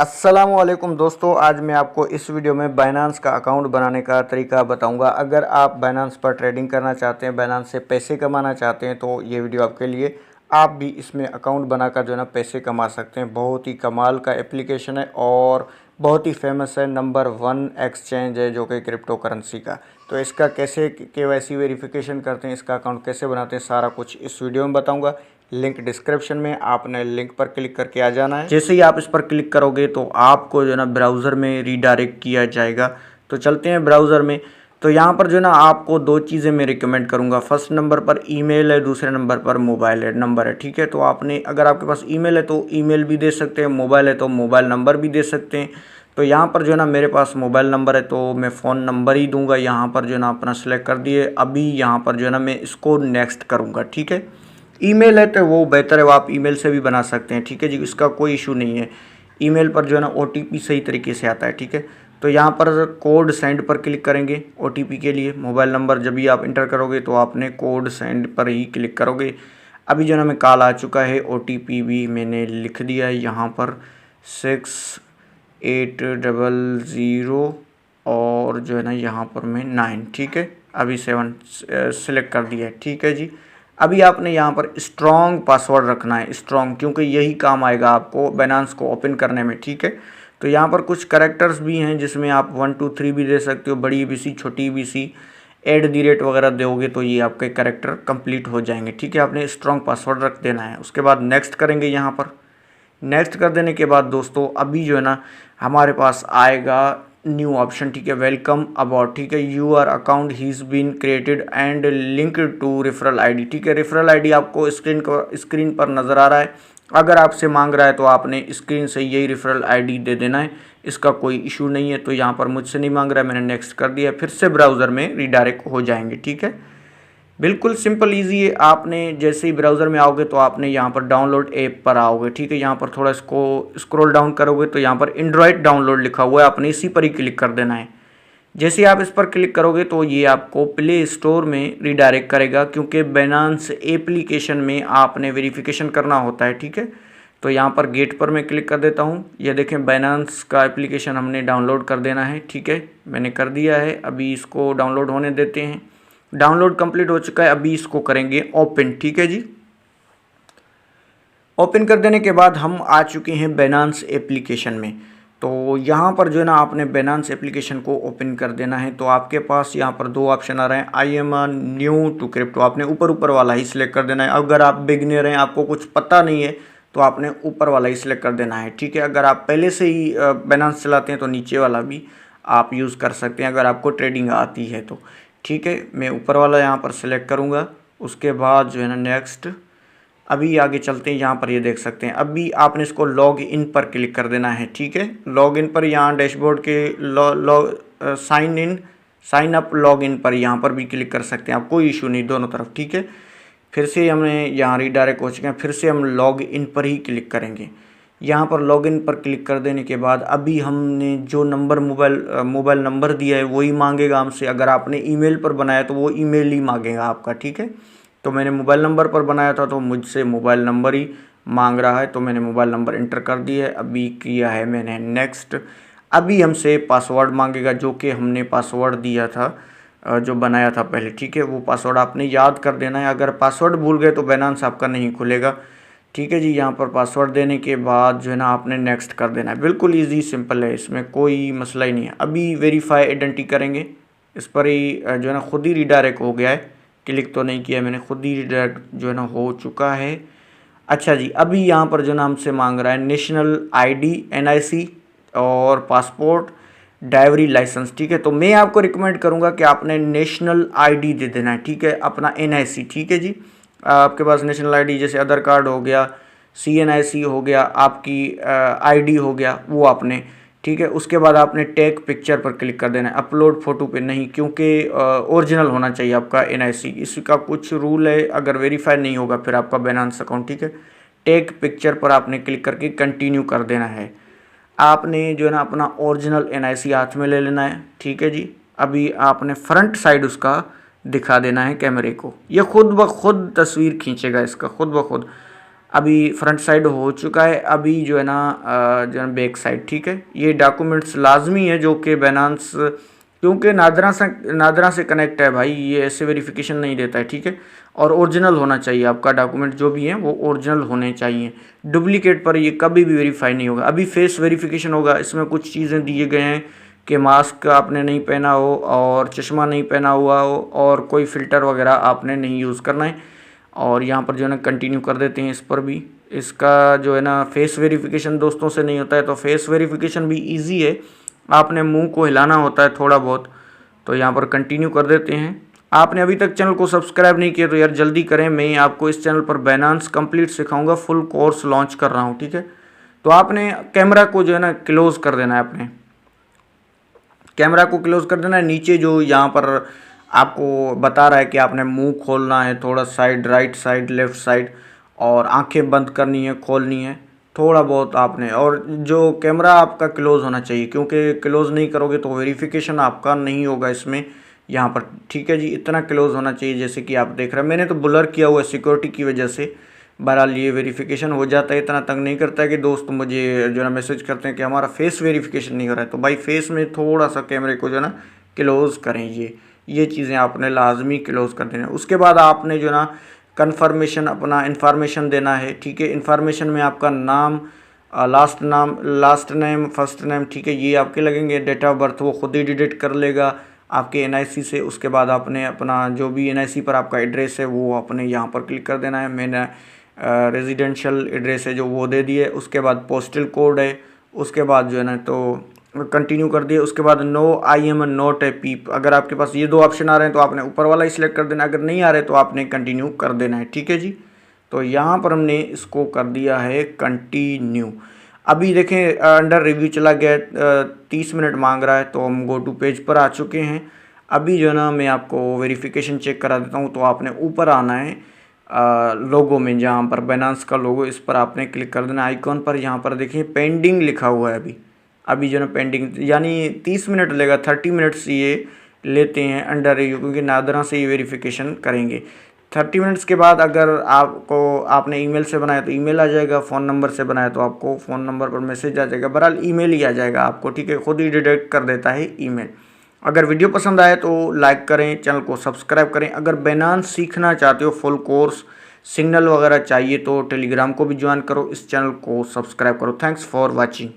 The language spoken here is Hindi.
अस्सलामुअलैकुम दोस्तों, आज मैं आपको इस वीडियो में बाइनांस का अकाउंट बनाने का तरीका बताऊंगा। अगर आप बाइनांस पर ट्रेडिंग करना चाहते हैं, बाइनांस से पैसे कमाना चाहते हैं तो ये वीडियो आपके लिए। आप भी इसमें अकाउंट बनाकर जो है ना पैसे कमा सकते हैं। बहुत ही कमाल का एप्लीकेशन है और बहुत ही फेमस है, नंबर 1 एक्सचेंज है जो कि क्रिप्टो करेंसी का। तो इसका कैसे KYC वेरिफिकेशन करते हैं, इसका अकाउंट कैसे बनाते हैं, सारा कुछ इस वीडियो में बताऊँगा। लिंक डिस्क्रिप्शन में, आपने लिंक पर क्लिक करके आ जाना है। जैसे ही आप इस पर क्लिक करोगे तो आपको जो है ना ब्राउज़र में रीडायरेक्ट किया जाएगा। तो चलते हैं ब्राउज़र में। तो यहाँ पर जो है ना आपको दो चीज़ें मैं रिकमेंड करूँगा। फर्स्ट नंबर पर ईमेल है, दूसरे नंबर पर मोबाइल नंबर है। ठीक है, तो आपने अगर आपके पास ईमेल है तो ईमेल भी दे सकते हैं, मोबाइल है तो मोबाइल नंबर भी दे सकते हैं। तो यहाँ पर जो है ना मेरे पास मोबाइल नंबर है तो मैं फ़ोन नंबर ही दूंगा। यहाँ पर जो है ना अपना सेलेक्ट कर दिए। अभी यहाँ पर जो है ना मैं इसको नेक्स्ट करूँगा। ठीक है, ईमेल है तो वो बेहतर है, वो आप ईमेल से भी बना सकते हैं। ठीक है जी, इसका कोई इशू नहीं है। ईमेल पर जो है ना OTP सही तरीके से आता है। ठीक है, तो यहाँ पर कोड सेंड पर क्लिक करेंगे OTP के लिए। मोबाइल नंबर जब भी आप इंटर करोगे तो आपने कोड सेंड पर ही क्लिक करोगे। अभी जो है ना मैं कॉल आ चुका है, OTP भी मैंने लिख दिया है यहाँ पर 6800 और जो है ना यहाँ पर मैं 9। ठीक है, अभी 7 सेलेक्ट कर दिया है। ठीक है जी, अभी आपने यहाँ पर स्ट्रॉन्ग पासवर्ड रखना है, स्ट्रॉन्ग, क्योंकि यही काम आएगा आपको बाइनांस को ओपन करने में। ठीक है, तो यहाँ पर कुछ कैरेक्टर्स भी हैं जिसमें आप 1 2 3 भी दे सकते हो, बड़ी BC छोटी BC @ वगैरह दोगे तो ये आपके कैरेक्टर कंप्लीट हो जाएंगे। ठीक है, आपने स्ट्रॉन्ग पासवर्ड रख देना है। उसके बाद नेक्स्ट करेंगे। यहाँ पर नेक्स्ट कर देने के बाद दोस्तों अभी जो है ना हमारे पास आएगा न्यू ऑप्शन। ठीक है, वेलकम अबाउट। ठीक है, your account has been created and link to referral ID। ठीक है, रेफरल ID आपको स्क्रीन पर नज़र आ रहा है। अगर आपसे मांग रहा है तो आपने स्क्रीन से यही रेफरल ID दे देना है, इसका कोई इशू नहीं है। तो यहाँ पर मुझसे नहीं मांग रहा है, मैंने नेक्स्ट कर दिया। फिर से ब्राउज़र में रीडायरेक्ट हो जाएंगे। ठीक है, बिल्कुल सिंपल इजी है। आपने जैसे ही ब्राउज़र में आओगे तो आपने यहाँ पर डाउनलोड ऐप पर आओगे। ठीक है, यहाँ पर थोड़ा इसको स्क्रॉल डाउन करोगे तो यहाँ पर एंड्रॉयड डाउनलोड लिखा हुआ है, आपने इसी पर ही क्लिक कर देना है। जैसे ही आप इस पर क्लिक करोगे तो ये आपको प्ले स्टोर में रीडायरेक्ट करेगा, क्योंकि बाइनांस एप्लीकेशन में आपने वेरिफिकेशन करना होता है। ठीक है, तो यहाँ पर गेट पर मैं क्लिक कर देता हूँ। ये देखें, बाइनांस का एप्लीकेशन हमने डाउनलोड कर देना है। ठीक है, मैंने कर दिया है। अभी इसको डाउनलोड होने देते हैं। डाउनलोड कंप्लीट हो चुका है, अभी इसको करेंगे ओपन। ठीक है जी, ओपन कर देने के बाद हम आ चुके हैं बाइनांस एप्लीकेशन में। तो यहाँ पर जो है ना आपने बाइनांस एप्लीकेशन को ओपन कर देना है। तो आपके पास यहाँ पर दो ऑप्शन आ रहे हैं, I am new to crypto. आपने ऊपर वाला ही सिलेक्ट कर देना है। अगर आप बिगिनर हैं, आपको कुछ पता नहीं है, तो आपने ऊपर वाला ही सिलेक्ट कर देना है। ठीक है, अगर आप पहले से ही बाइनांस चलाते हैं तो नीचे वाला भी आप यूज़ कर सकते हैं, अगर आपको ट्रेडिंग आती है तो। ठीक है, मैं ऊपर वाला यहाँ पर सिलेक्ट करूँगा। उसके बाद जो है ना नेक्स्ट, अभी आगे चलते हैं। यहाँ पर ये देख सकते हैं, अभी आपने इसको लॉग इन पर क्लिक कर देना है। ठीक है, लॉग इन पर यहाँ डैशबोर्ड के साइन अप लॉग इन पर यहाँ पर भी क्लिक कर सकते हैं आप, कोई इशू नहीं, दोनों तरफ। ठीक है, फिर से हमने यहाँ रीडायरेक्ट हो चुके हैं, फिर से हम लॉग इन पर ही क्लिक करेंगे। यहाँ पर लॉगिन पर क्लिक कर देने के बाद अभी हमने जो नंबर मोबाइल नंबर दिया है वही मांगेगा हमसे। अगर आपने ईमेल पर बनाया तो वो ईमेल ही मांगेगा आपका। ठीक है, तो मैंने मोबाइल नंबर पर बनाया था तो मुझसे मोबाइल नंबर ही मांग रहा है, तो मैंने मोबाइल नंबर इंटर कर दिया है। अभी किया है मैंने नेक्स्ट। अभी हमसे पासवर्ड मांगेगा, जो कि हमने पासवर्ड दिया था, जो बनाया था पहले। ठीक है, वो पासवर्ड आपने याद कर देना है। अगर पासवर्ड भूल गए तो बाइनांस आपका नहीं खुलेगा। ठीक है जी, यहाँ पर पासवर्ड देने के बाद जो है ना आपने नेक्स्ट कर देना है। बिल्कुल इजी सिंपल है, इसमें कोई मसला ही नहीं है। अभी वेरीफाई आइडेंटिटी करेंगे, इस पर ही जो है ना खुद ही रीडायरेक्ट हो गया है, क्लिक तो नहीं किया मैंने, खुद ही रीडायरेक्ट जो है ना हो चुका है। अच्छा जी, अभी यहाँ पर जो ना हमसे मांग रहा है नेशनल ID NIC और पासपोर्ट ड्राइवरी लाइसेंस। ठीक है, तो मैं आपको रिकमेंड करूँगा कि आपने नेशनल ID दे देना है। ठीक है, अपना NIC। ठीक है जी, आपके पास नेशनल ID जैसे आधार कार्ड हो गया, CNIC हो गया, आपकी ID हो गया, वो आपने। ठीक है, उसके बाद आपने टेक पिक्चर पर क्लिक कर देना है, अपलोड फ़ोटो पे नहीं, क्योंकि ओरिजिनल होना चाहिए आपका NIC। इसका कुछ रूल है, अगर वेरीफाई नहीं होगा फिर आपका बाइनांस अकाउंट। ठीक है, टेक पिक्चर पर आपने क्लिक करके कंटिन्यू कर देना है। आपने जो है ना अपना ओरिजिनल NIC हाथ में ले लेना है। ठीक है जी, अभी आपने फ्रंट साइड उसका दिखा देना है कैमरे को, ये खुद ब खुद तस्वीर खींचेगा इसका, खुद ब खुद। अभी फ्रंट साइड हो चुका है, अभी जो है ना बैक साइड। ठीक है, ये डॉक्यूमेंट्स लाजमी है जो कि बाइनेंस, क्योंकि नादरा से कनेक्ट है भाई, ये ऐसे वेरिफिकेशन नहीं देता है। ठीक है, और ओरिजिनल होना चाहिए आपका डॉक्यूमेंट, जो भी है वो ओरिजिनल होने चाहिए। डुप्लीकेट पर ये कभी भी वेरीफाई नहीं होगा। अभी फेस वेरिफिकेशन होगा, इसमें कुछ चीज़ें दिए गए हैं कि मास्क आपने नहीं पहना हो और चश्मा नहीं पहना हुआ हो और कोई फ़िल्टर वगैरह आपने नहीं यूज़ करना है। और यहाँ पर जो है ना कंटिन्यू कर देते हैं इस पर भी। इसका जो है ना फेस वेरिफिकेशन दोस्तों से नहीं होता है, तो फेस वेरिफिकेशन भी इजी है, आपने मुंह को हिलाना होता है थोड़ा बहुत। तो यहाँ पर कंटिन्यू कर देते हैं। आपने अभी तक चैनल को सब्सक्राइब नहीं किया तो यार जल्दी करें, मैं आपको इस चैनल पर बाइनेंस कंप्लीट सिखाऊंगा, फुल कोर्स लॉन्च कर रहा हूँ। ठीक है, तो आपने कैमरा को जो है ना क्लोज़ कर देना है, अपने कैमरा को क्लोज़ कर देना है। नीचे जो यहाँ पर आपको बता रहा है कि आपने मुंह खोलना है थोड़ा side, right side, left side, और आंखें बंद करनी है, खोलनी है थोड़ा बहुत आपने, और जो कैमरा आपका क्लोज़ होना चाहिए, क्योंकि क्लोज़ नहीं करोगे तो वेरिफिकेशन आपका नहीं होगा इसमें यहाँ पर। ठीक है जी, इतना क्लोज़ होना चाहिए जैसे कि आप देख रहे हैं। मैंने तो ब्लर किया हुआ है सिक्योरिटी की वजह से, बहरहाल ये वेरिफिकेशन हो जाता है। इतना तंग नहीं करता है कि दोस्त मुझे जो है ना मैसेज करते हैं कि हमारा फेस वेरिफिकेशन नहीं हो रहा है, तो भाई फेस में थोड़ा सा कैमरे को जो है ना क्लोज़ करें। ये चीज़ें आपने लाजमी क्लोज़ कर देना है। उसके बाद आपने जो है ना कन्फर्मेशन अपना इन्फॉर्मेशन देना है। ठीक है, इन्फॉर्मेशन में आपका नाम, लास्ट नेम, फर्स्ट नेम, ठीक है, ये आपके लगेंगे। डेट ऑफ बर्थ वो खुद ही डिटेक्ट कर लेगा आपके एनआईसी से। उसके बाद आपने अपना जो भी एनआईसी पर आपका एड्रेस है वो आपने यहाँ पर क्लिक कर देना है। मैंने रेजिडेंशियल एड्रेस है जो वो दे दिए। उसके बाद पोस्टल कोड है, उसके बाद जो है ना तो कंटिन्यू कर दिए। उसके बाद no I am not a peep, अगर आपके पास ये दो ऑप्शन आ रहे हैं तो आपने ऊपर वाला ही सिलेक्ट कर देना, अगर नहीं आ रहे तो आपने कंटिन्यू कर देना है। ठीक है जी, तो यहाँ पर हमने इसको कर दिया है कंटिन्यू। अभी देखें अंडर रिव्यू चला गया, 30 मिनट मांग रहा है, तो हम गो टू पेज पर आ चुके हैं। अभी जो है ना मैं आपको वेरिफिकेशन चेक करा देता हूँ। तो आपने ऊपर आना है लोगो में, जहाँ पर बाइनेंस का लोगो, इस पर आपने क्लिक कर देना आइकॉन पर। यहाँ पर देखिए पेंडिंग लिखा हुआ है। अभी जो है ना पेंडिंग, यानी 30 मिनट लेगा, 30 मिनट्स ये लेते हैं अंडर रिव्यू, क्योंकि नादरा से ये वेरिफिकेशन करेंगे। 30 मिनट्स के बाद अगर आपने ईमेल से बनाया तो ईमेल आ जाएगा, फ़ोन नंबर से बनाया तो आपको फ़ोन नंबर पर मैसेज आ जाएगा। बहरहाल ईमेल ही आ जाएगा आपको। ठीक है, खुद ही डिटेक्ट कर देता है ईमेल। अगर वीडियो पसंद आए तो लाइक करें, चैनल को सब्सक्राइब करें। अगर बाइनेंस सीखना चाहते हो फुल कोर्स, सिग्नल वगैरह चाहिए तो टेलीग्राम को भी ज्वाइन करो, इस चैनल को सब्सक्राइब करो। Thanks for watching.